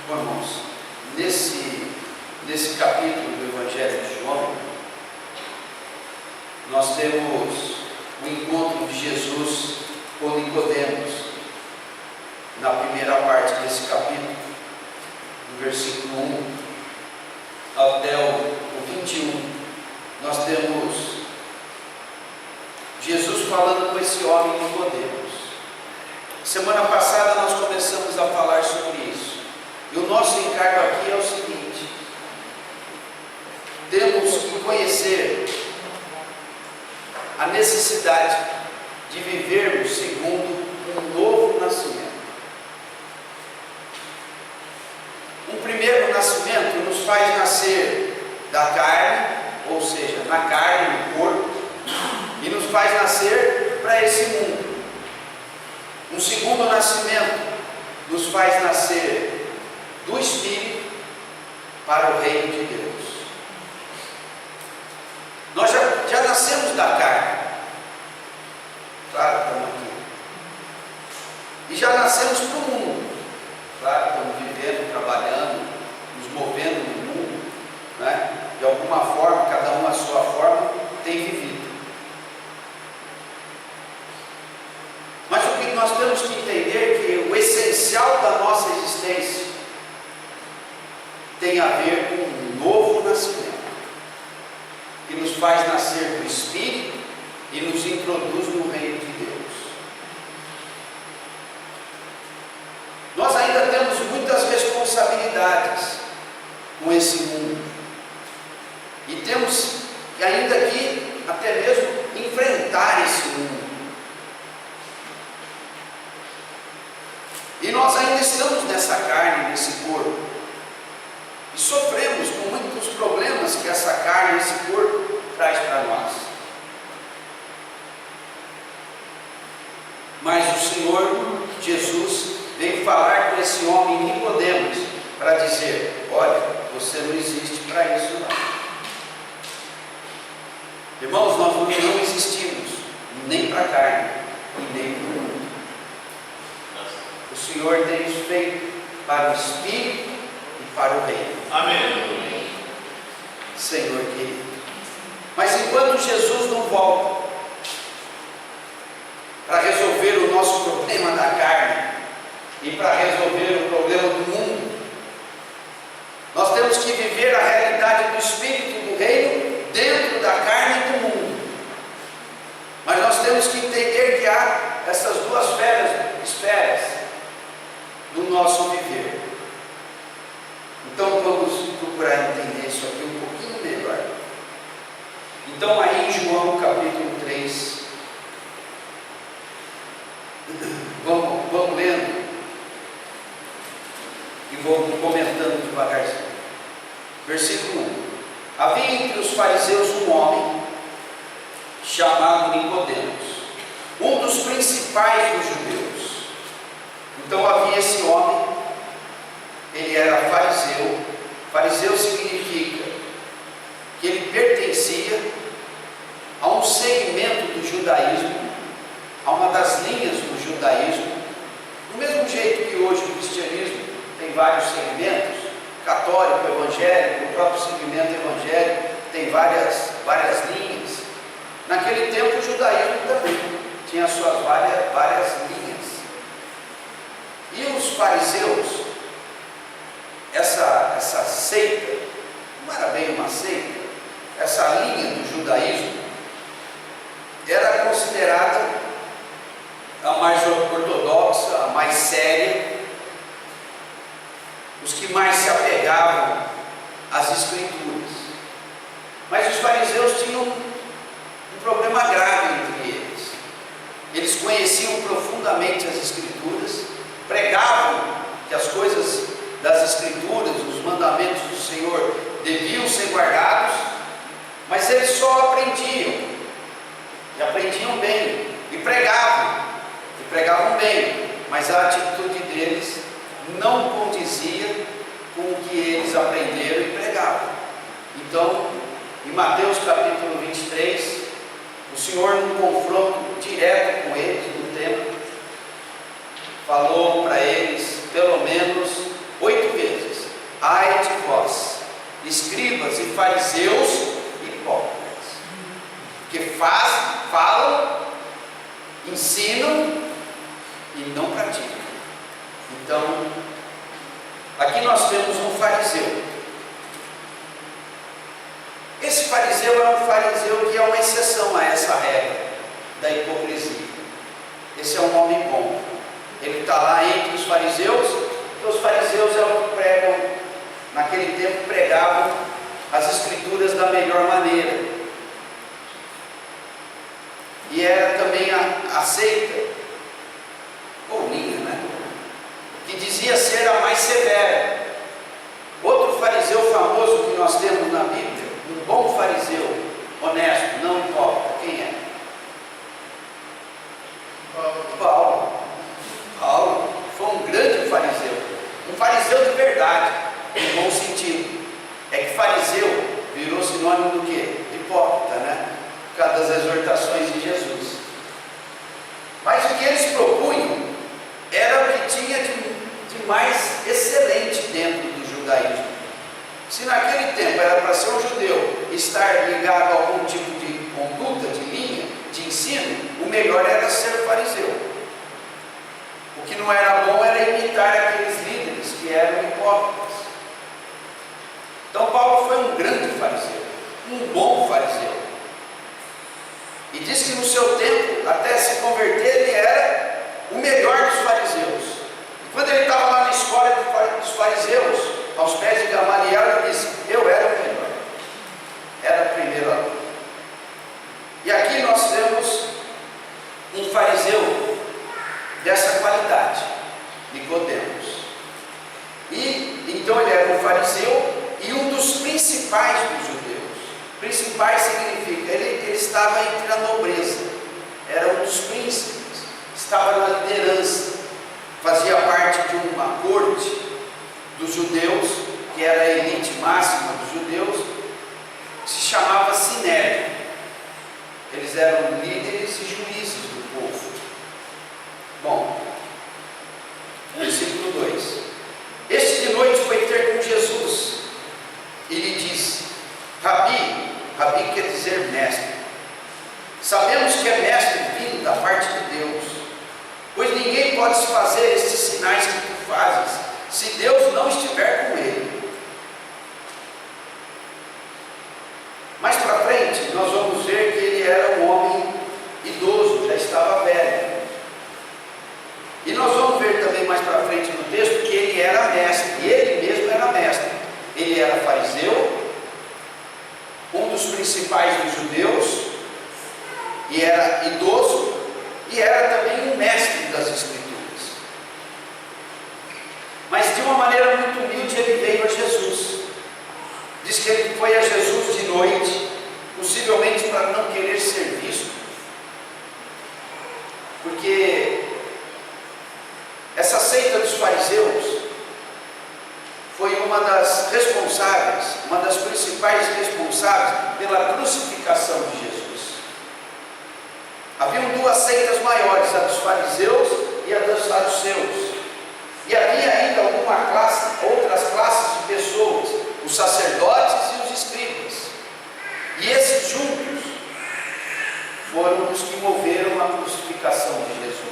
Irmãos, nesse capítulo do Evangelho de João, nós temos o encontro de Jesus com Nicodemos, na primeira parte desse capítulo, do versículo 1 até o 21, nós temos Jesus falando com esse homem Nicodemos. Semana passada nós começamos a falar sobre isso. E o nosso encargo aqui é o seguinte: temos que conhecer a necessidade de vivermos segundo um novo nascimento. Um primeiro nascimento nos faz nascer da carne, ou seja, na carne, no corpo, e nos faz nascer para esse mundo. Um segundo nascimento nos faz nascer do Espírito para o reino de Deus. Nós já nascemos da carne, claro, estamos aqui, e já nascemos para o mundo, claro, estamos vivendo, trabalhando, nos movendo no mundo, né? De alguma forma, cada um à sua forma, tem vivido. Mas o que nós temos que entender é que o essencial da nossa existência tem a ver com um novo nascimento, que nos faz nascer do Espírito e nos introduz no reino de Deus. Nós ainda temos muitas responsabilidades com esse mundo, e temos ainda que até mesmo enfrentar esse mundo. E nós ainda estamos nessa carne, nesse corpo, e sofremos com muitos problemas que essa carne, esse corpo traz para nós. Mas o Senhor Jesus veio falar com esse homem Nicodemos para dizer: olha, você não existe para isso não. Irmãos, nós não existimos nem para a carne e nem para o mundo. O Senhor tem isso feito para o Espírito e para o reino. Amém. Senhor querido. Mas enquanto Jesus não volta para resolver o nosso problema da carne e para resolver o problema do mundo, nós temos que viver a realidade do Espírito e do reino dentro da carne e do mundo. Mas nós temos que entender que há essas duas esferas do nosso viver. Então vamos procurar entender isso aqui um pouquinho melhor. Então aí em João capítulo 3, vamos lendo e vamos comentando devagarzinho. Versículo 1: havia entre os fariseus um homem chamado Nicodemos, um dos principais dos judeus. Então havia esse homem, ele era fariseu. Fariseu significa que ele pertencia a um segmento do judaísmo, a uma das linhas do judaísmo, do mesmo jeito que hoje o cristianismo tem vários segmentos, católico, evangélico, o próprio segmento evangélico tem várias linhas. Naquele tempo o judaísmo também tinha suas várias linhas. E os fariseus, essa seita, não era bem uma seita, essa linha do judaísmo era considerada a mais ortodoxa, a mais séria, os que mais se apegavam às escrituras. Mas os fariseus tinham um problema grave entre eles. Eles conheciam profundamente as escrituras, pregavam que as coisas das Escrituras, os mandamentos do Senhor deviam ser guardados, mas eles só aprendiam, e aprendiam bem, e pregavam bem, mas a atitude deles não condizia com o que eles aprenderam e pregavam. Então, em Mateus capítulo 23, o Senhor, num confronto direto com eles no templo, falou para eles pelo menos 8 vezes: ai de vós, escribas e fariseus hipócritas, que falam, ensinam e não praticam. Então, aqui nós temos um fariseu. Esse fariseu é um fariseu que é uma exceção a essa regra da hipocrisia. Esse é um homem bom. Ele está lá entre os fariseus, porque os fariseus eram que pregam, naquele tempo pregavam as escrituras da melhor maneira. E era também a seita, ou linha, né? Que dizia ser a mais severa. Outro fariseu famoso que nós temos na Bíblia, um bom fariseu, honesto, não hipócrita, quem é? Paulo foi um grande fariseu, um fariseu de verdade, em bom sentido. É que fariseu virou sinônimo do quê? De hipócrita, né? Por causa das exortações de Jesus. Mas o que eles propunham era o que tinha de mais excelente dentro do judaísmo. Se naquele tempo era para ser um judeu estar ligado a algum tipo de conduta, de linha, de ensino, o melhor era ser fariseu. O que não era bom era imitar aqueles líderes que eram hipócritas. Então Paulo foi um grande fariseu, um bom fariseu. E diz que no seu tempo, até se converter, ele era o melhor dos fariseus. E quando ele estava lá na escola dos fariseus, aos pés de Gamaliel, ele disse: eu era o melhor, era o primeiro aluno. E aqui nós temos um fariseu dessa qualidade, Nicodemos. E então ele era um fariseu e um dos principais dos judeus. Principais significa, ele estava entre a nobreza, era um dos príncipes, estava na liderança, fazia parte de uma corte dos judeus, que era a elite máxima dos judeus, que se chamava Sinédrio. Eles eram líderes e juízes do povo. Bom, versículo 2: este de noite foi ter com Jesus e lhe disse: Rabi quer dizer mestre, sabemos que é mestre vindo da parte de Deus, pois ninguém pode fazer estes sinais que tu fazes, se Deus não estiver com ele. Mais para frente, nós vamos ver que ele era um homem idoso, já estava velho. E nós vamos ver também mais para frente no texto que ele era mestre, e ele mesmo era mestre. Ele era fariseu, um dos principais dos judeus, e era idoso, e era também um mestre das Escrituras. Mas de uma maneira muito humilde ele veio a Jesus. Diz que ele foi a Jesus de noite, possivelmente para não querer ser visto, porque essa seita dos fariseus foi uma das responsáveis, uma das principais responsáveis pela crucificação de Jesus. Haviam duas seitas maiores, a dos fariseus e a dos saduceus. E havia ainda outras classes de pessoas, os sacerdotes e os escribas. E esses juntos foram os que moveram a crucificação de Jesus.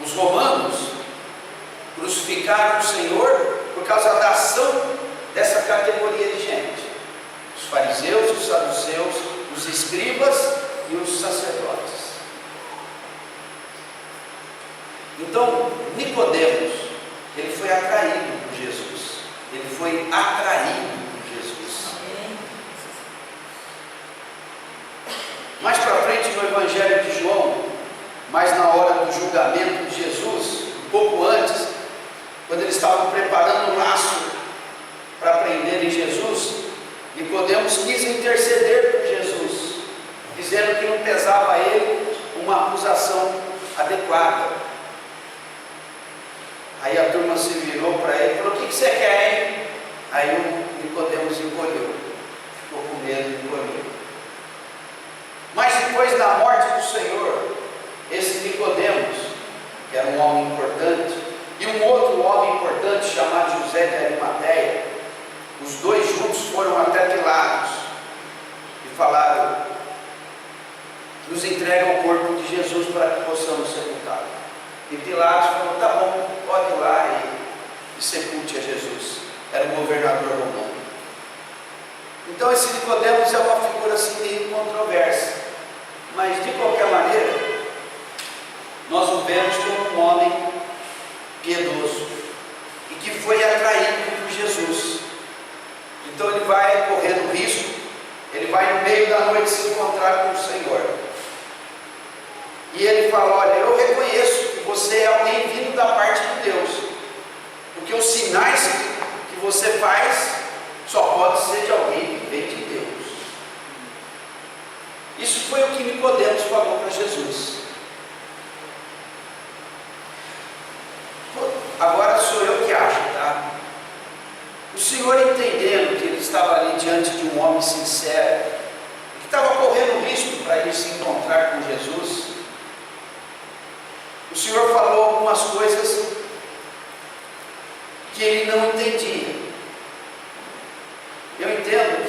Os romanos crucificaram o Senhor por causa da ação dessa categoria de gente: os fariseus, os saduceus, os escribas e os sacerdotes. Então Nicodemos, ele foi atraído por Jesus, ele foi atraído por Jesus. Mais para frente no Evangelho de João, mais na hora do julgamento de Jesus, um pouco antes, quando eles estavam preparando o laço para prenderem Jesus, Nicodemos quis interceder por Jesus, dizendo que não pesava a ele uma acusação adequada. Aí a turma se virou para ele e falou: o que você quer, hein? Aí o Nicodemos encolheu, ficou com medo e encolheu. Mas depois da morte do Senhor, esse Nicodemos, que era um homem importante, e um outro homem importante chamado José de Arimateia, os dois juntos foram até Pilatos e falaram: nos entrega o corpo de Jesus para que possamos sepultá-lo. E Pilatos falou: tá bom, pode ir lá e sepulte a Jesus. Era o governador romano. Então esse Nicodemos é uma figura assim meio controversa, mas de qualquer maneira nós o vemos como um homem piedoso e que foi atraído por Jesus. Então ele vai correndo risco, ele vai no meio da noite se encontrar com o Senhor. E ele fala: olha, eu reconheço que você é alguém vindo da parte de Deus, porque os sinais que você faz só pode ser de alguém que vem de Deus. Isso foi o que Nicodemos falou para Jesus. Agora sou eu que acho, tá? O Senhor, entendendo que ele estava ali diante de um homem sincero, que estava correndo risco para ir se encontrar com Jesus, o Senhor falou algumas coisas que ele não entendia. Eu entendo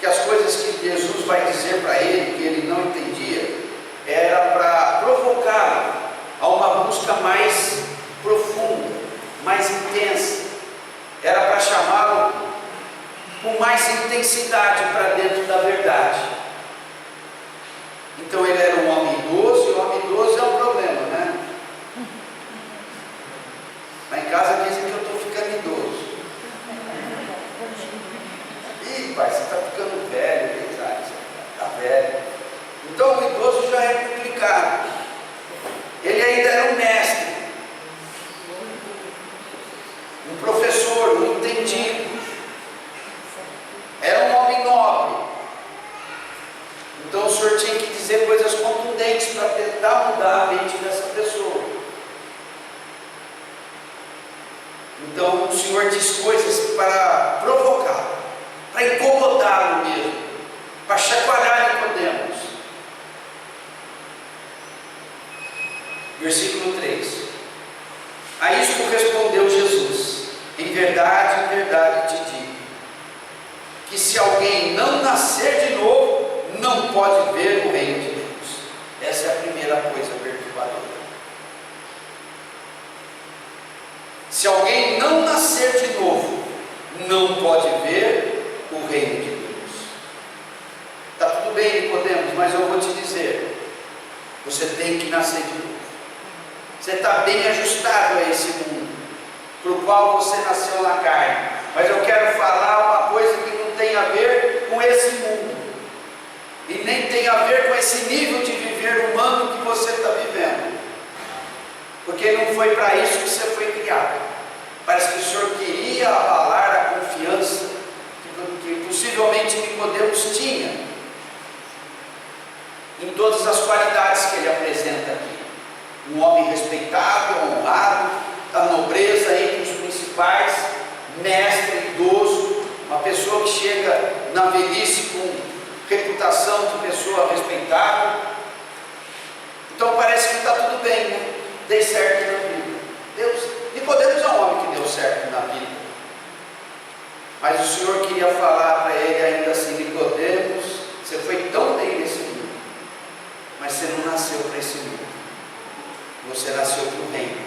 que as coisas que Jesus vai dizer para ele, que ele não entendia, era para provocá-lo a uma busca mais profunda, mais intensa. Era para chamá-lo com mais intensidade para dentro da verdade. Então ele era um homem idoso, e o homem idoso é um problema, né? Lá em casa dizem que eu estou ficando idoso. Ih, pai, você está ficando velho, está velho. Então o idoso já é complicado. Ele ainda era um mestre, um professor, um entendido. Era um homem nobre. Então o Senhor tinha que dizer coisas contundentes para tentar mudar a mente dessa pessoa. Então o Senhor diz coisas para provocar, para incomodá-lo mesmo, para chacoalhar Nicodemos. Versículo 3. A isto respondeu Jesus: em verdade te digo, que se alguém não nascer de novo, não pode ver o reino de Deus. Essa é a primeira coisa perturbadora. Se alguém não nascer de novo, não pode ver o reino de Deus. Está tudo bem, Nicodemos, mas eu vou te dizer, você tem que nascer de novo. Você está bem ajustado a esse mundo, para o qual você nasceu na carne. Mas eu quero falar uma coisa que não tem a ver com esse mundo, e nem tem a ver com esse nível de viver humano que você está vivendo, porque não foi para isso que você foi criado. Parece que o Senhor queria abalar a confiança que possivelmente Nicodemos tinha em todas as qualidades que ele apresenta aqui. Um homem respeitável, honrado, da nobreza entre os principais, mestre, idoso, uma pessoa que chega na velhice com reputação de pessoa respeitável. Então parece que está tudo bem, né? Dei certo na vida. Nicodemos é um homem que deu certo na vida. Mas o Senhor queria falar para ele ainda assim: Nicodemos, você foi tão bem nesse mundo, mas você não nasceu para esse mundo. Você nasceu para o reino.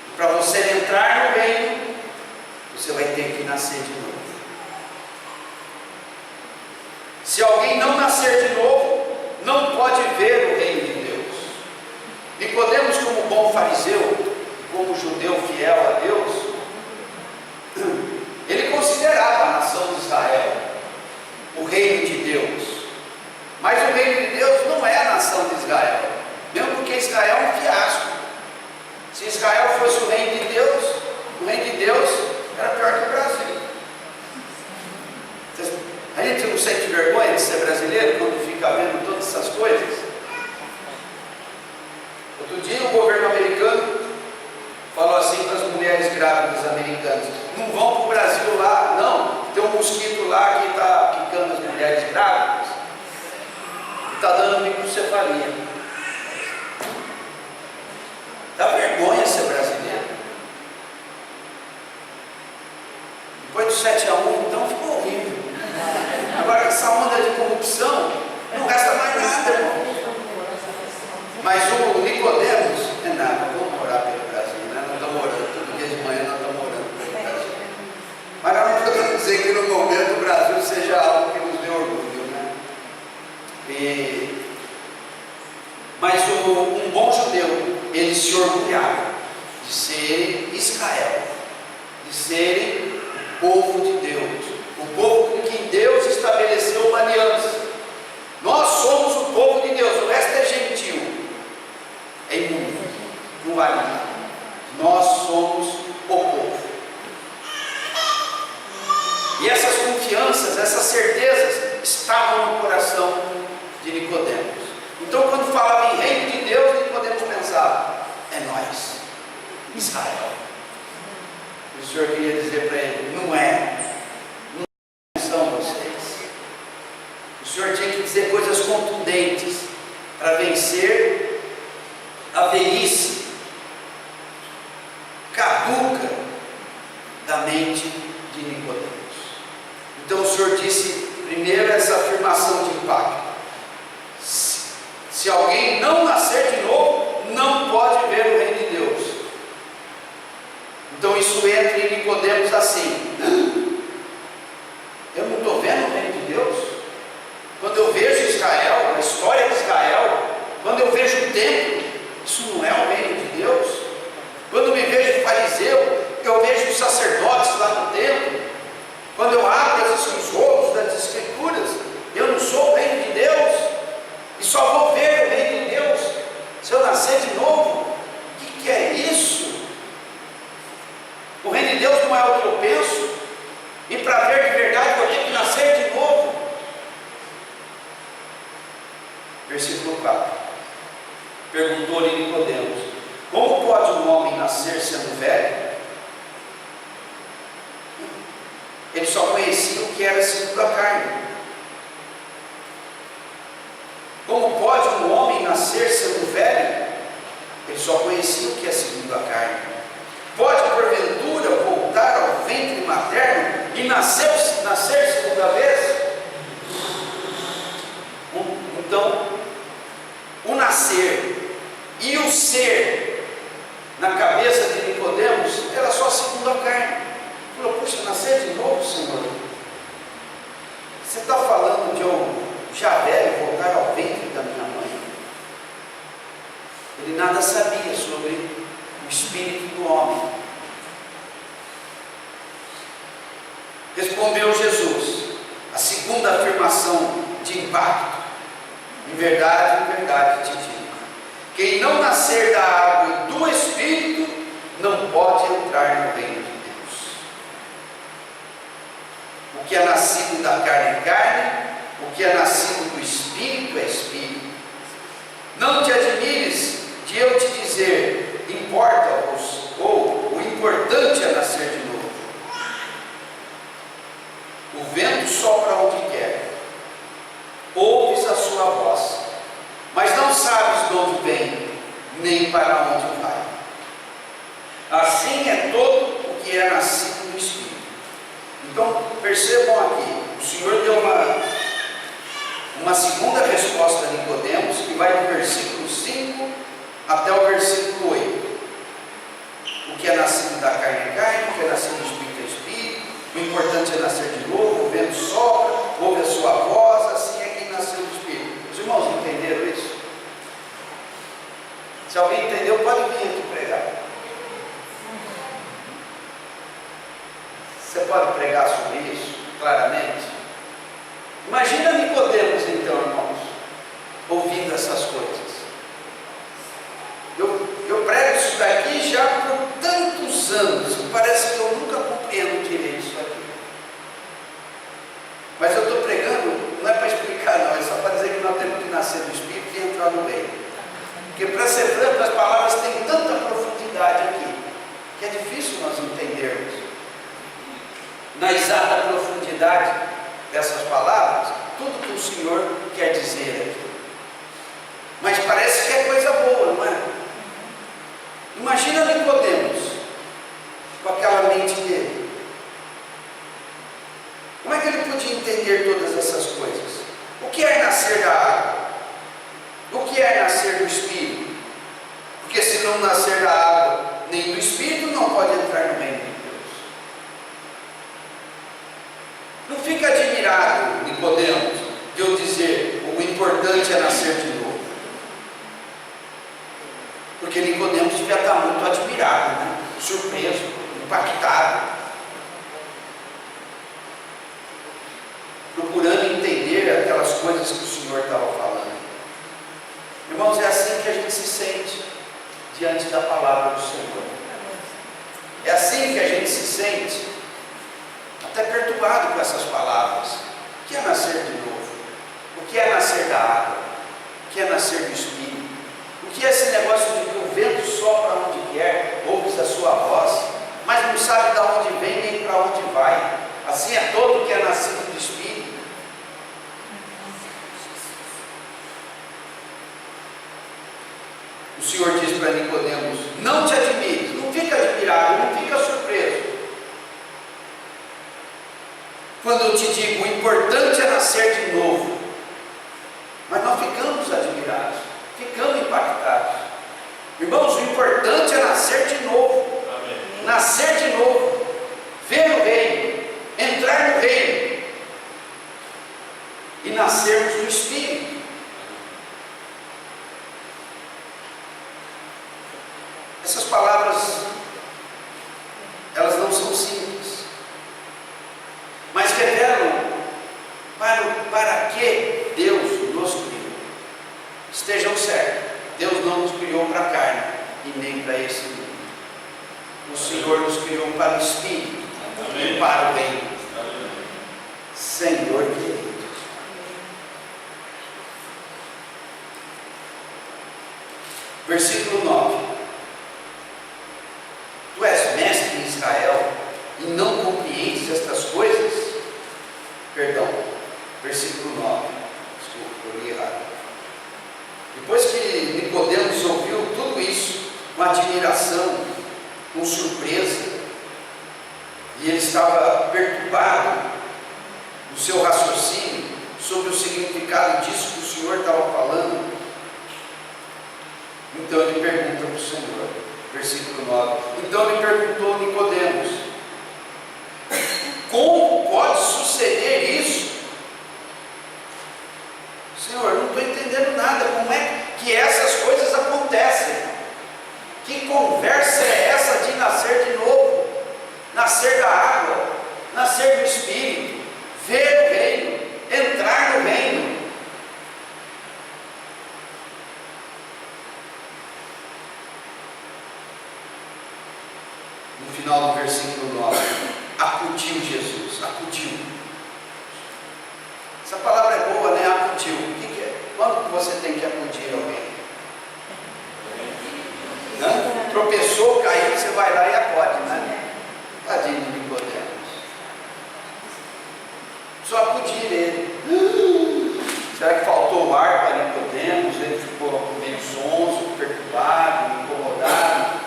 E para você entrar no reino, você vai ter que nascer de novo. Se alguém não nascer de novo, não pode ver o reino de Deus. Nicodemos, como bom fariseu, como judeu fiel a Deus, ele considerava a nação de Israel o reino de Deus. Mas o reino de Deus não é a nação de Israel, mesmo porque Israel é um fiasco. Se Israel fosse o reino Outro dia o governo americano falou assim para as mulheres grávidas americanas: não vão para o Brasil lá, não, tem um mosquito lá que está picando as mulheres grávidas, está dando microcefalia. Dá vergonha ser brasileiro. Depois do 7-1, então ficou horrível. Agora essa onda de corrupção não gasta mais nada, irmão. Mas o Nicodemos, é nada, vamos orar pelo Brasil, né? Nós estamos orando, todo dia de manhã nós estamos orando pelo Brasil. Mas nós não podemos dizer que no momento o Brasil seja algo que nos dê orgulho, né? Mas um bom judeu, ele se orgulhava de ser Israel, de serem o povo de Deus, o povo com quem Deus estabeleceu uma aliança. Nós somos o povo de Deus, o resto é gentil, é imundo, não vale nada. Nós somos o povo. E essas confianças, essas certezas estavam no coração de Nicodemos. Então, quando falava em reino de Deus, Nicodemos pensava: é nós, Israel. E o Senhor queria dizer para ele: não são vocês. O Senhor tinha que dizer coisas contundentes para vencer a velhice caduca da mente de Nicodemos. Então o Senhor disse primeiro essa afirmação de impacto: se alguém não nascer de novo, não pode ver o reino de Deus. Então isso entra em Nicodemos assim: eu não estou vendo o reino de Deus? Quando eu vejo Israel, a história de Israel, quando eu vejo o templo, isso não é o reino de Deus? Quando eu me vejo fariseu, eu vejo os sacerdotes lá no templo, quando eu abro os rolos das escrituras, eu não sou o reino de Deus? E só vou ver o reino de Deus se eu nascer de novo? O que é isso? O reino de Deus não é o que eu penso, e para ver de verdade eu tenho que nascer de novo. Versículo 4: perguntou-lhe Nicodemos: como pode um homem nascer sendo velho? Ele só conhecia o que era segundo a carne. Como pode um homem nascer sendo velho? Ele só conhecia o que é segundo a carne. Pode porventura voltar ao ventre materno e nascer segunda vez? Então, o nascer e o ser na cabeça de Nicodemos era só segundo a carne. Ele falou: puxa, nascer de novo, Senhor? Você está falando de eu já velho voltar ao ventre da minha mãe? Ele nada sabia sobre o espírito do homem. Respondeu Jesus, a segunda afirmação de impacto: em verdade te digo, quem não nascer da água e do Espírito não pode entrar no reino de Deus. O que é nascido da carne é carne, o que é nascido do Espírito é Espírito. Não te admires de eu te dizer: importa-vos, ou o importante é nascer de novo. O vento sopra onde quer, ouves a sua voz, mas não sabes de onde vem, nem para onde vai. Assim é todo o que é nascido do Espírito. Então, percebam aqui, o Senhor deu uma segunda resposta a Nicodemos, que vai do versículo 5 até o versículo 8. O que é nascido da carne é carne, o que é nascido do Espírito é Espírito, o importante é nascer de novo, o vento sopra, ouve a sua voz, assim é quem nasceu do Espírito. Os irmãos entenderam isso? Se alguém entendeu, pode vir aqui pregar. Você pode pregar sobre isso claramente? Imagina Nicodemos então, irmãos, ouvindo essas coisas. Eu prego isso daqui já por tantos anos, parece que eu nunca compreendo direito isso aqui. Mas eu estou pregando, não é para explicar não, é só para dizer que nós temos que nascer do Espírito e entrar no reino. Porque para ser franco, outras palavras, tem tanta profundidade aqui, que é difícil nós entendermos na exata profundidade dessas palavras tudo que o Senhor quer dizer aqui. Mas parece que é coisa boa, não é? Imagina Nicodemos com aquela mente dele. Como é que ele podia entender todas essas coisas? O que é nascer da água? O que é nascer do Espírito? Porque se não nascer da água nem do Espírito, não pode entrar no reino de Deus. Não fica admirado, Nicodemos, de eu dizer o importante é nascer de novo. Porque Nicodemos devia estar muito admirado, né? Surpreso, impactado, procurando entender aquelas coisas que o Senhor estava falando. Irmãos, é assim que a gente se sente diante da palavra do Senhor. É assim que a gente se sente até perturbado com essas palavras. O que é nascer de novo? O que é nascer da água? O que é nascer do Espírito? O que é esse negócio de que o vento sopra onde quer, ouves a sua voz, mas não sabe de onde vem nem para onde vai? Assim é todo que é nascido do Espírito. O Senhor diz para Nicodemos: não te admires, não fica admirado, não fica surpreso. Quando eu te digo, o importante é nascer de novo. Mas nós ficamos admirados, ficamos impactados. Irmãos, o importante é nascer de novo. Amém. Nascer de novo, ver o reino, entrar no reino e nascermos do Espírito. Essas palavras, elas não são simples, mas revelam para que Deus nos criou. Estejam certos, Deus não nos criou para a carne e nem para esse mundo. O Senhor nos criou para o Espírito. Amém. E para o reino. Amém. Senhor querido. Versículo 9. Tu és mestre em Israel e não compreendes estas coisas? Perdão, versículo 9. Desculpa, eu li errado. Depois que Nicodemos ouviu tudo isso, com admiração, com surpresa, e ele estava perturbado no seu raciocínio sobre o significado disso que o Senhor estava falando, então ele pergunta para o Senhor, versículo 9. Então ele perguntou a Nicodemos: como pode suceder isso? Senhor, não estou entendendo nada. Como é que essas coisas acontecem? Que conversa é essa de nascer de novo? Nascer da água, nascer do Espírito, ver o reino, entrar no reino. No final do versículo 9, acudiu Jesus, acudiu. Essa palavra é boa, né? Acudiu. O que é? Quando você tem que acudir alguém? Né? Tropeçou, caiu, você vai lá e acode, né? Tadinho de Nicodemos. Só acudir ele. Será que faltou o ar para Nicodemos? Ele ficou meio sonso, perturbado, incomodado.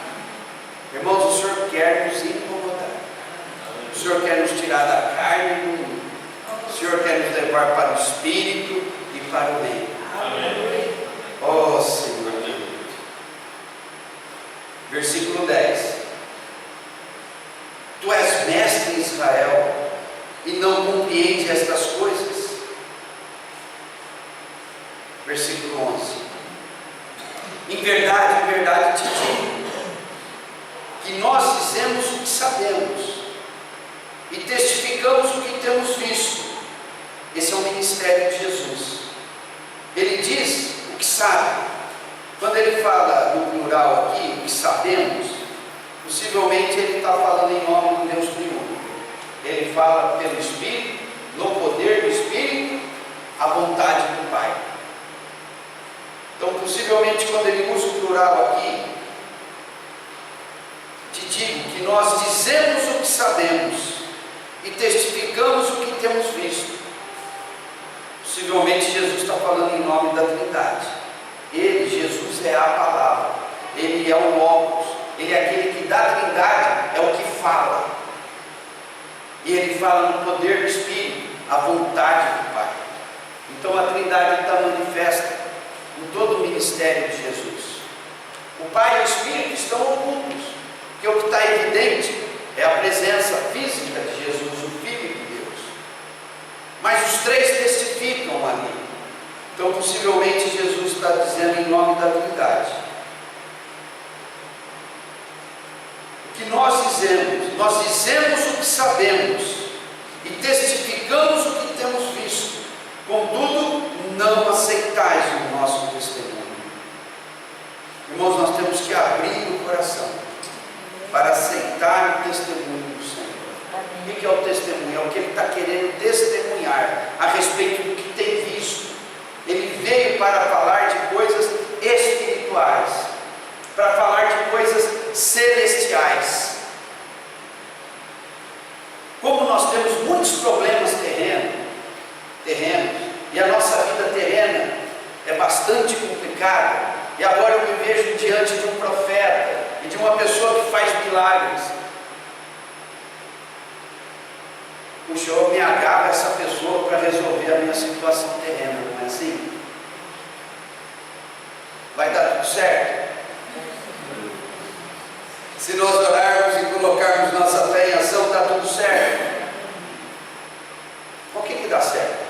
Irmãos, o Senhor quer nos incomodar. O Senhor quer nos tirar da carne e do mundo. O Senhor quer nos levar para o Espírito e para o reino. Amém. Oh Senhor. Versículo 10. Tu és mestre em Israel e não compreendes estas coisas? Versículo 11. Em verdade te digo, que nós dizemos o que sabemos e testificamos o que temos visto. Esse é o ministério de Jesus. Ele diz o que sabe. Quando ele fala no plural aqui, o que sabemos, possivelmente ele está falando em nome do Deus triuno. Ele fala pelo Espírito, no poder do Espírito, a vontade do Pai. Então, possivelmente, quando ele usa o plural aqui, digo que nós dizemos o que sabemos e testificamos o que temos visto. Possivelmente Jesus está falando em nome da Trindade. Ele, Jesus, é a palavra, ele é o Logos, ele é aquele que da Trindade é o que fala, e ele fala no poder do Espírito, a vontade do Pai. Então a Trindade está manifesta em todo o ministério de Jesus. O Pai e o Espírito estão ocultos, porque o que está evidente é a presença física de Jesus, o Filho de Deus. Mas os três testificam ali. Então possivelmente Jesus está dizendo em nome da Trindade. O que nós dizemos o que sabemos e testificamos o que temos visto, contudo não aceitais o nosso testemunho. Irmãos, nós temos que abrir o coração para aceitar o testemunho do Senhor. O que é o testemunho? É o que ele está querendo testemunhar a respeito do que tem visto. Ele veio para falar de coisas espirituais, para falar de coisas celestiais. Como nós temos muitos problemas terrenos, e a nossa vida terrena é bastante complicada, e agora eu me vejo diante de um profeta e de uma pessoa que faz milagres. Puxa, eu me agarro a essa pessoa para resolver a minha situação terrena, não é assim? Vai dar tudo certo? Se nós orarmos e colocarmos nossa fé em ação, dá tudo certo. O que dá certo?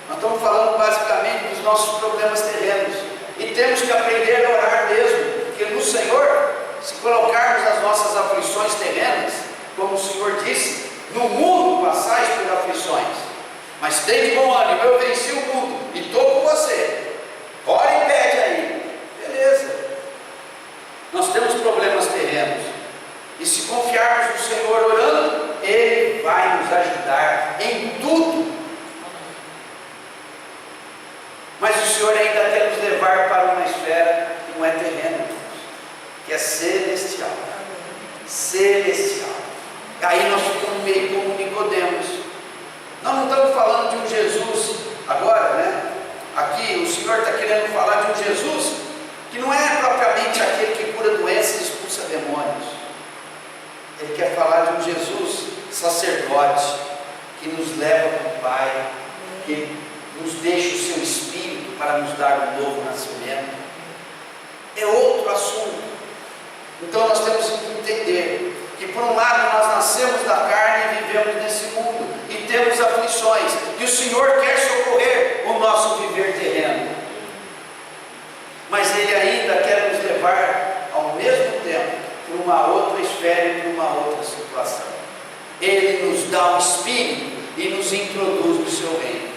Nós estamos falando basicamente dos nossos problemas terrenos, e temos que aprender a orar mesmo, porque no Senhor, se colocarmos as nossas aflições terrenas, como o Senhor disse, no mundo passais por aflições, mas tem de bom ânimo, eu venci o mundo e estou com você. Ora e pede aí, beleza. Nós temos problemas terrenos, e se confiarmos no Senhor orando, Ele vai nos ajudar em tudo. Mas o Senhor ainda quer nos levar para uma esfera que não é terrena, que é celestial. Celestial. Aí nós ficamos meio como Nicodemos. Nós não estamos falando de um Jesus agora, né? Aqui o Senhor está querendo falar de um Jesus que não é propriamente aquele que cura doenças e expulsa demônios. Ele quer falar de um Jesus sacerdote, que nos leva para o Pai, que nos deixa o seu Espírito para nos dar um novo nascimento. É outro assunto. Então nós temos que entender que por um lado nós nascemos da carne e vivemos nesse mundo, e temos aflições, e o Senhor quer socorrer o nosso viver terreno, mas Ele ainda quer nos levar ao mesmo tempo para uma outra esfera e para uma outra situação. Ele nos dá um Espírito e nos introduz no seu reino.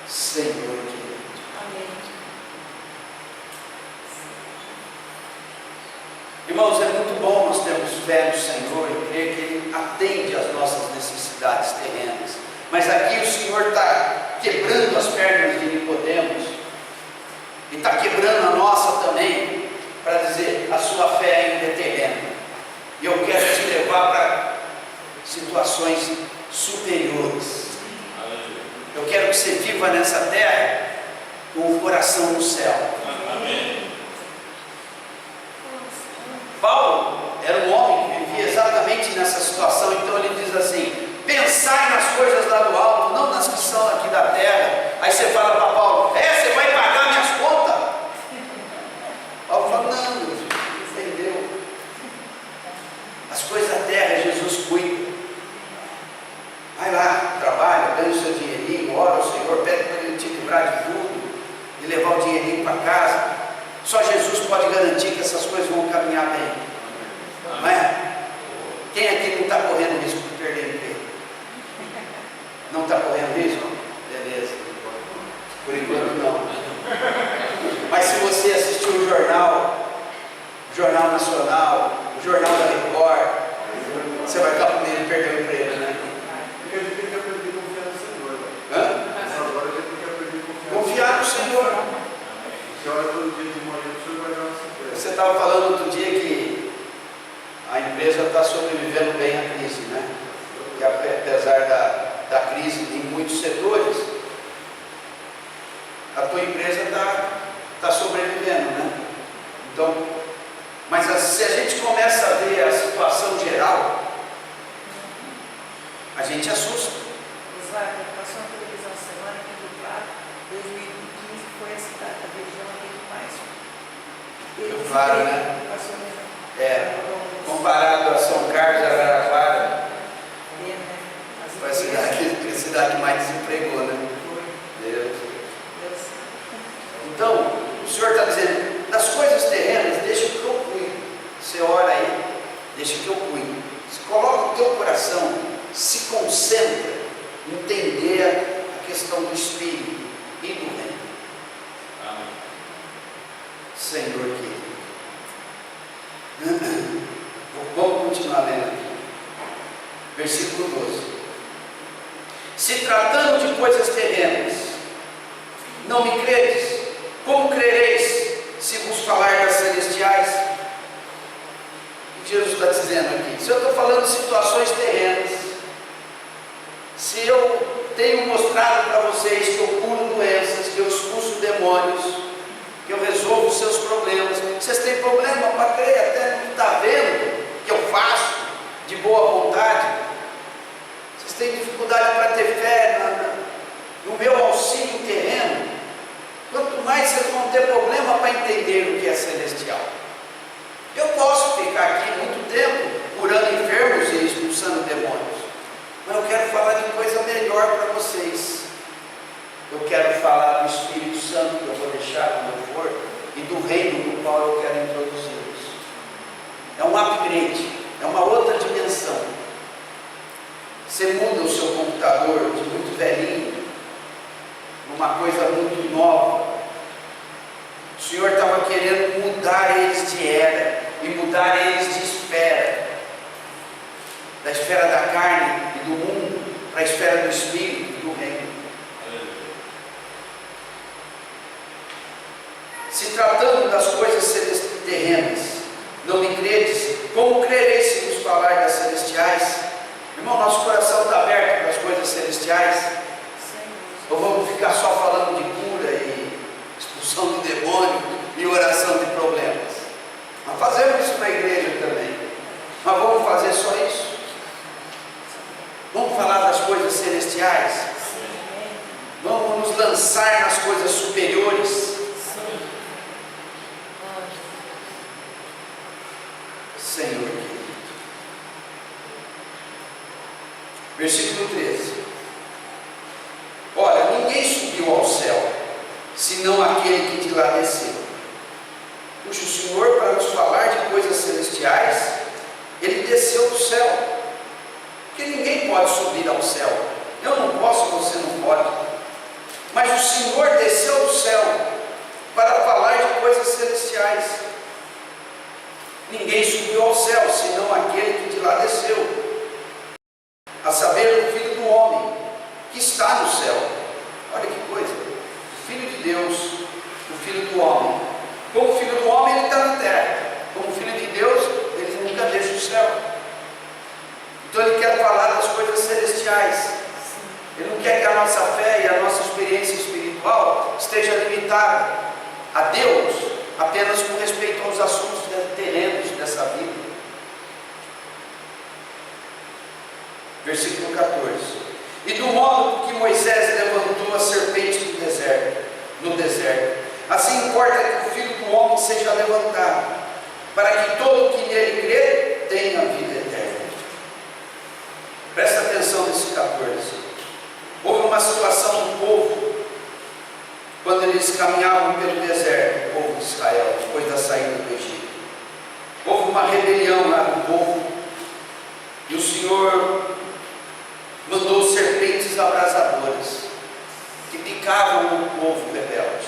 Senhor querido. Amém. Irmãos, é muito bom nós termos fé no Senhor e crer que Ele atende às nossas necessidades terrenas. Mas aqui o Senhor está quebrando as pernas de Nicodemos, e está quebrando a nossa também, para dizer, a sua fé ainda é terrena. E eu quero te levar para situações superiores. Eu quero que você viva nessa terra com o coração no céu. Amém. Paulo era um homem que vivia exatamente nessa situação, então ele diz assim: pensai nas coisas lá do alto, não nas que são aqui da terra. Aí você fala para Paulo: você vai pagar minhas contas? Paulo fala: não, meu filho, entendeu? As coisas da terra Jesus cuida. Vai lá, trabalha, ganha o seu dinheirinho, ora ao Senhor, pede para Ele te livrar de tudo e levar o dinheirinho para casa. Só Jesus pode garantir que essas coisas vão caminhar bem, não é? Quem aqui não está correndo risco de perder emprego? Não está correndo risco? Beleza. Por enquanto não. Mas se você assistiu o Jornal Nacional, o Jornal da Record, você vai estar com medo de perder o emprego, né? Porque a gente tem que aprender a confiar no Senhor. Hã? Agora a gente tem que aprender a confiar Confiar no Senhor. Você olha todo dia de manhã, o senhor vai dar uma surpresa. Você estava falando outro dia que a empresa está sobrevivendo bem à crise, né? E apesar da crise em muitos setores, a tua empresa está sobrevivendo, né? Então, mas se a gente começa a ver a situação geral, a gente assusta. Oswaldo, passou na televisão semana que do Claro, 2015 foi a cidade da região que mais. Rio Claro, né? Passou mesmo. Comparado a São Carlos, Araraquara, Né? foi a cidade que mais desempregou, né? Deus. Então, o Senhor está dizendo, das coisas terrenas, deixa que eu cuido. Você ora aí, deixa que eu cuido. Você coloca o teu coração, se concentra em entender a questão do Espírito e do Reino. Amém. Senhor querido. Vamos continuar lendo aqui. Versículo 12. Se tratando de coisas terrenas, não me credes? Como crereis se vos falar das celestiais? O que Jesus está dizendo aqui? Se eu estou falando de situações terrenas, se eu tenho mostrado para vocês que eu curo doenças, que eu expulso demônios, que eu resolvo os seus problemas, vocês têm problema para crer até no que está vendo, que eu faço de boa vontade, vocês têm dificuldade para ter fé no meu auxílio terreno, quanto mais vocês vão ter problema para entender o que é celestial. Eu posso ficar aqui muito tempo curando enfermos e expulsando demônios, mas eu quero falar de coisa melhor para vocês. Eu quero falar do Espírito Santo que eu vou deixar quando eu for e do reino no qual eu quero introduzi-los. É um upgrade, é uma outra dimensão. Você muda o seu computador de muito velhinho uma coisa muito nova. O Senhor estava querendo mudar eles de era e mudar eles de esfera, da esfera da carne e do mundo para a esfera do Espírito e do reino. Se tratando das coisas terrenas, não me credes? Como crereis se vos falar das celestiais? Irmão, nosso coração está aberto para as coisas celestiais? Ou vamos ficar só falando de cura e expulsão de demônio e oração de problemas? Nós fazemos isso na igreja também, mas vamos fazer só isso? Vamos falar das coisas celestiais? Vamos nos lançar nas coisas superiores? Senhor querido. Versículo 13. Ora, ninguém subiu ao céu, senão aquele que de lá desceu. Puxa, o Senhor, para nos falar de coisas celestiais, Ele desceu do céu. Porque ninguém pode subir ao céu. Eu não posso, você não pode. Mas o Senhor desceu do céu para falar de coisas celestiais. Ninguém subiu ao céu, senão aquele que de lá desceu, a saber, o Filho do Homem, que está no céu. Olha que coisa, o Filho de Deus, o Filho do Homem. Como Filho do Homem, ele está na terra. Como Filho de Deus, ele nunca deixa o céu. Então ele quer falar das coisas celestiais. Ele não quer que a nossa fé e a nossa experiência espiritual esteja limitada a Deus apenas com respeito aos assuntos terrenos dessa vida. Versículo 14. E do modo que Moisés levantou a serpente no deserto, assim importa que o Filho do Homem seja levantado, para que todo que nele crê tenha vida eterna. Presta atenção nesse 14. Houve uma situação do povo, quando eles caminhavam pelo deserto, o povo de Israel, depois da saída do Egito. Houve uma rebelião lá do povo, e o Senhor mandou serpentes abrasadoras, que picavam o povo rebelde.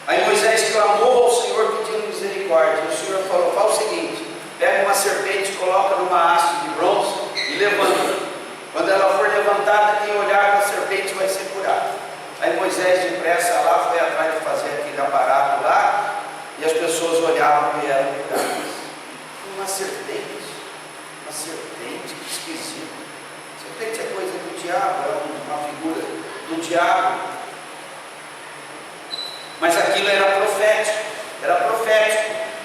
Aí Moisés clamou ao Senhor pedindo misericórdia. O Senhor falou: fala o seguinte, pega uma serpente, coloca numa haste de bronze e levanta. Quando ela for levantada, quem olhar para a serpente vai ser curado. Aí Moisés depressa lá foi atrás de fazer aquele aparato lá, e as pessoas olhavam e eram cuidadas. Uma serpente, que esquisito. Serpente é coisa do diabo, é uma figura do diabo. Mas aquilo era profético.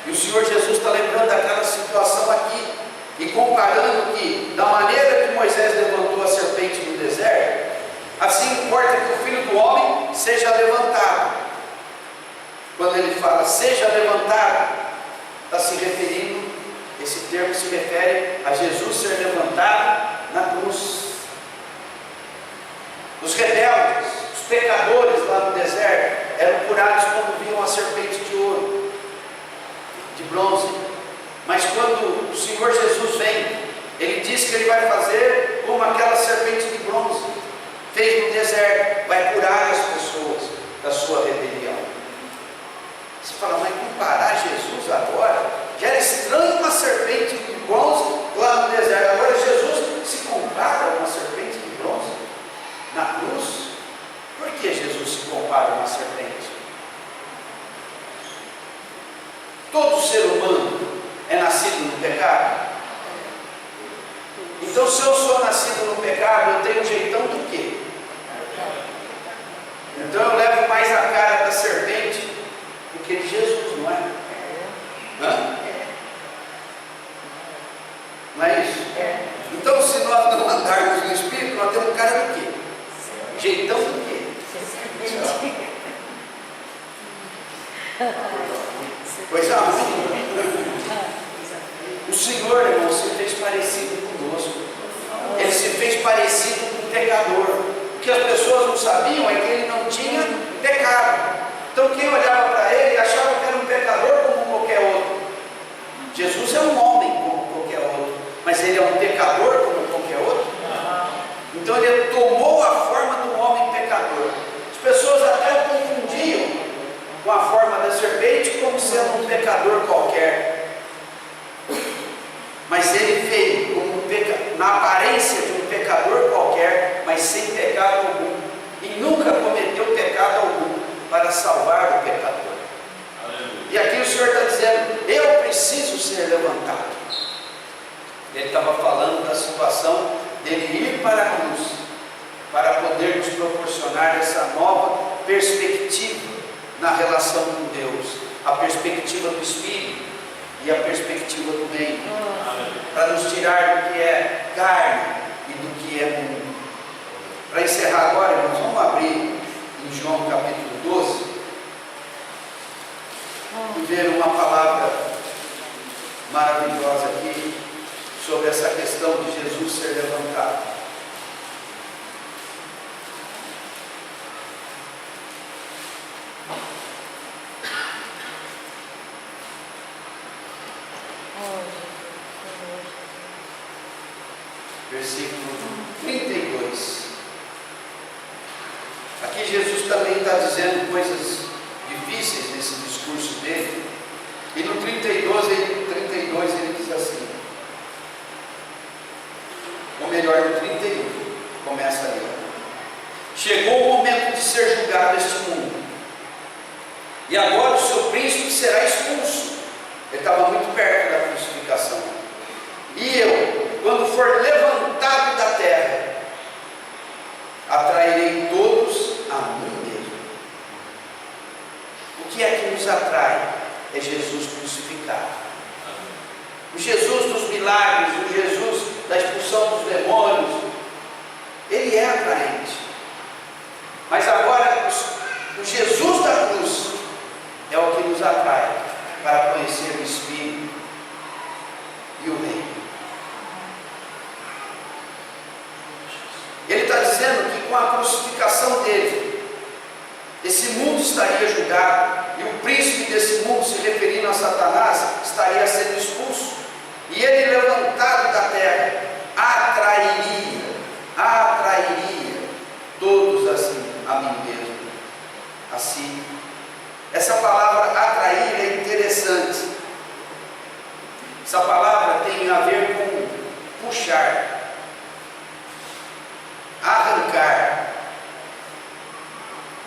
E o Senhor Jesus está lembrando daquela situação aqui, e comparando que, da maneira que Moisés levantou a serpente no deserto, assim importa que o Filho do Homem seja levantado. Quando ele fala seja levantado, está se referindo, esse termo se refere a Jesus ser levantado na cruz. Os rebeldes, os pecadores lá no deserto, eram curados quando viam a serpente de ouro, de bronze. Mas quando o Senhor Jesus vem, Ele diz que Ele vai fazer como aquela serpente de bronze fez no deserto, vai curar as pessoas da sua rebelião. Você fala, mas comparar Jesus agora, já era estranho uma serpente de bronze lá no deserto, agora Jesus se compara a uma serpente de bronze na cruz? Por que Jesus se compara a uma serpente? Todo ser humano é nascido no pecado. Então, se eu sou nascido no pecado, eu tenho um jeitão do quê? Então eu levo mais a cara da serpente do que de Jesus, não é? Hã? Não é isso? Então, se nós não andarmos no Espírito, nós temos cara do quê? Jeitão do quê? Coisa ruim. O Senhor, irmão, se fez parecido conosco. Ele se fez parecido com o pecador. O que as pessoas não sabiam é que ele não tinha pecado. Então quem olhava para ele achava que era um pecador como qualquer outro. Jesus é um homem como qualquer outro, mas ele é um pecador como qualquer outro. Então ele tomou a forma de um homem pecador. As pessoas até o confundiam com a forma da serpente como sendo um pecador qualquer. Mas ele veio como na aparência de um pecador qualquer, mas sem pecado algum, e nunca cometeu pecado algum para salvar o pecador. E aqui o Senhor está dizendo, eu preciso ser levantado. Ele estava falando da situação dele ir para a cruz, para poder nos proporcionar essa nova perspectiva na relação com Deus, a perspectiva do Espírito e a perspectiva do bem, para nos tirar do que é carne e do que é mundo. Para encerrar agora, irmãos, vamos abrir em João capítulo 12 e ver uma palavra maravilhosa aqui sobre essa questão de Jesus ser levantado. Versículo 32. Aqui Jesus também está dizendo coisas difíceis nesse discurso dele. E no 32 ele diz assim, ou melhor, no 31, começa ali. Chegou o momento de ser julgado este mundo, e agora o seu príncipe será expulso. Ele estava muito perto da crucificação. E eu, quando for levantado da terra, atrairei todos a mim mesmo. O que é que nos atrai? É Jesus crucificado. O Jesus dos milagres, o Jesus da expulsão dos demônios, ele é atraente. Mas agora, o Jesus da cruz é o que nos atrai para conhecer o Espírito e o Reino. Ele está dizendo que com a crucificação dele, esse mundo estaria julgado, e o príncipe desse mundo, se referindo a Satanás, estaria sendo expulso, e ele, levantado da terra, atrairia todos assim a mim mesmo. Assim, essa palavra atrair é interessante. Essa palavra tem a ver com puxar, arrancar.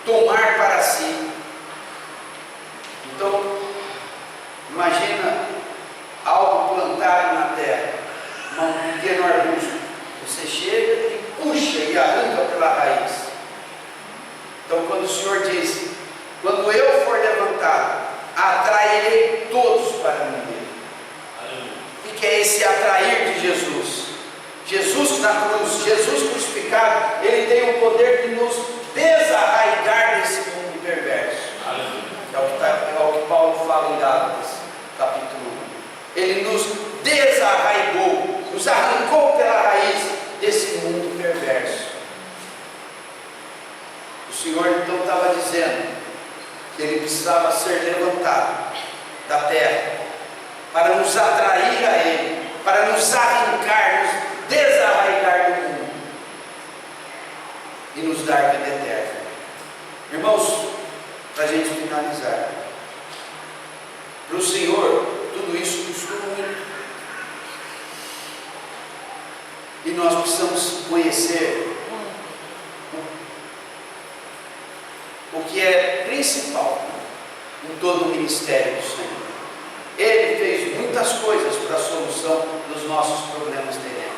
tomar para si. Então, imagina algo plantado na terra, um pequeno arbusto. Você chega e puxa e arranca pela raiz. Então, quando o Senhor diz: quando eu for levantado, atrairei todos para mim mesmo. O que é esse atrair de Jesus? Jesus na cruz, Jesus crucificado, Ele tem o poder de nos desarraigar desse mundo perverso. É o que Paulo fala em Gálatas, capítulo 1. Ele nos desarraigou, nos arrancou pela raiz desse mundo perverso. O Senhor então estava dizendo que Ele precisava ser levantado da terra para nos atrair a Ele, para nos arrancar, nos desarraigar do mundo e nos dar vida eterna. Irmãos, para a gente finalizar, para o Senhor tudo isso custou muito, e nós precisamos conhecer o que é principal em todo o ministério do Senhor. Ele fez muitas coisas para a solução dos nossos problemas terrenos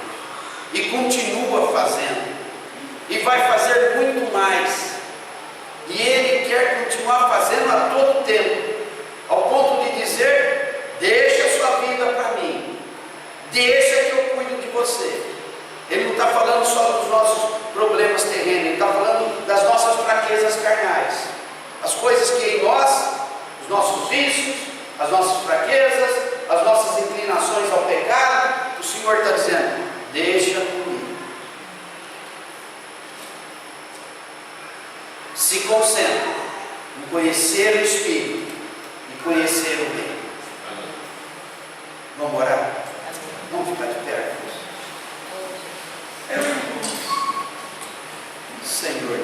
e continua fazendo, e vai fazer muito mais, e Ele quer continuar fazendo a todo tempo, ao ponto de dizer: deixa a sua vida para mim, deixa que eu cuido de você. Ele não está falando só dos nossos problemas terrenos, Ele está falando das nossas fraquezas carnais, as coisas que em nós, os nossos vícios, as nossas fraquezas, as nossas inclinações ao pecado. O Senhor está dizendo: deixa comigo. Se concentre em conhecer o Espírito e conhecer o bem. Vamos orar? Vamos ficar de pé. Senhor,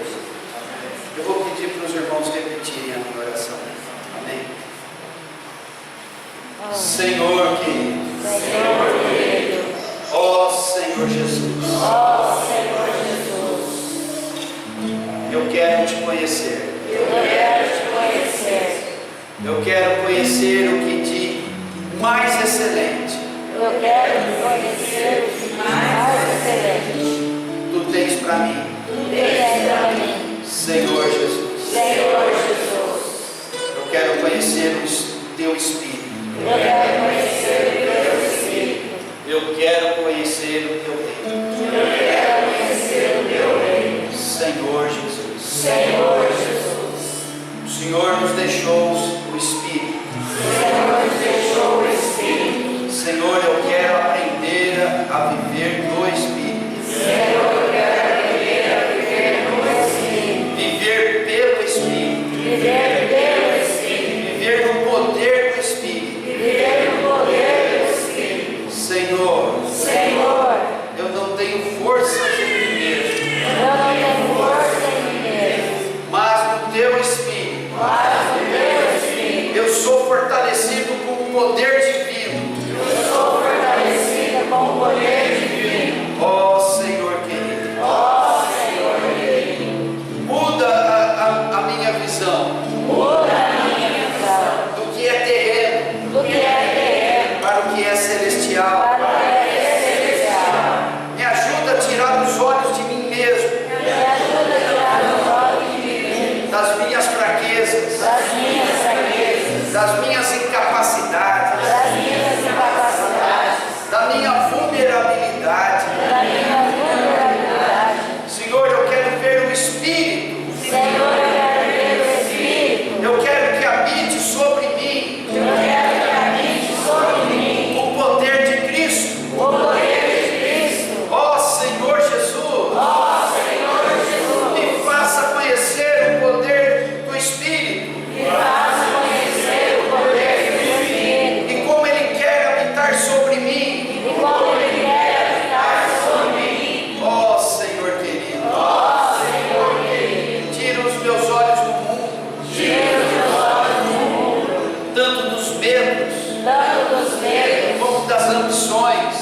eu vou pedir para os irmãos repetirem a minha oração. Amém? Senhor querido, ó Senhor Jesus, eu quero te conhecer. Eu quero conhecer o que de mais excelente Tu tens para mim. Senhor Jesus. Eu quero conhecer o Teu Espírito. Eu quero conhecer o Teu reino. Senhor Jesus. O Senhor nos deixou o Espírito. Senhor, eu quero aprender a viver do Espírito. Viver pelo Espírito. Viver no poder do Espírito. Senhor, eu não tenho forças em mim mesmo, mas no Teu Espírito eu sou fortalecido com o poder divino. Ó Senhor querido, muda a minha visão do que é terreno para o que é celestial. Me ajuda a tirar os olhos de mim mesmo, das minhas fraquezas, das minhas incapacidades, da minha vulnerabilidade. Senhor, eu quero ver o Espírito. Eu quero que habite sobre mim o poder de Cristo. Ó Senhor Jesus, me faça conhecer o poder do Espírito e como Ele quer habitar sobre mim. Ó Senhor querido, tira os meus olhos do mundo, tanto dos medos como das ambições,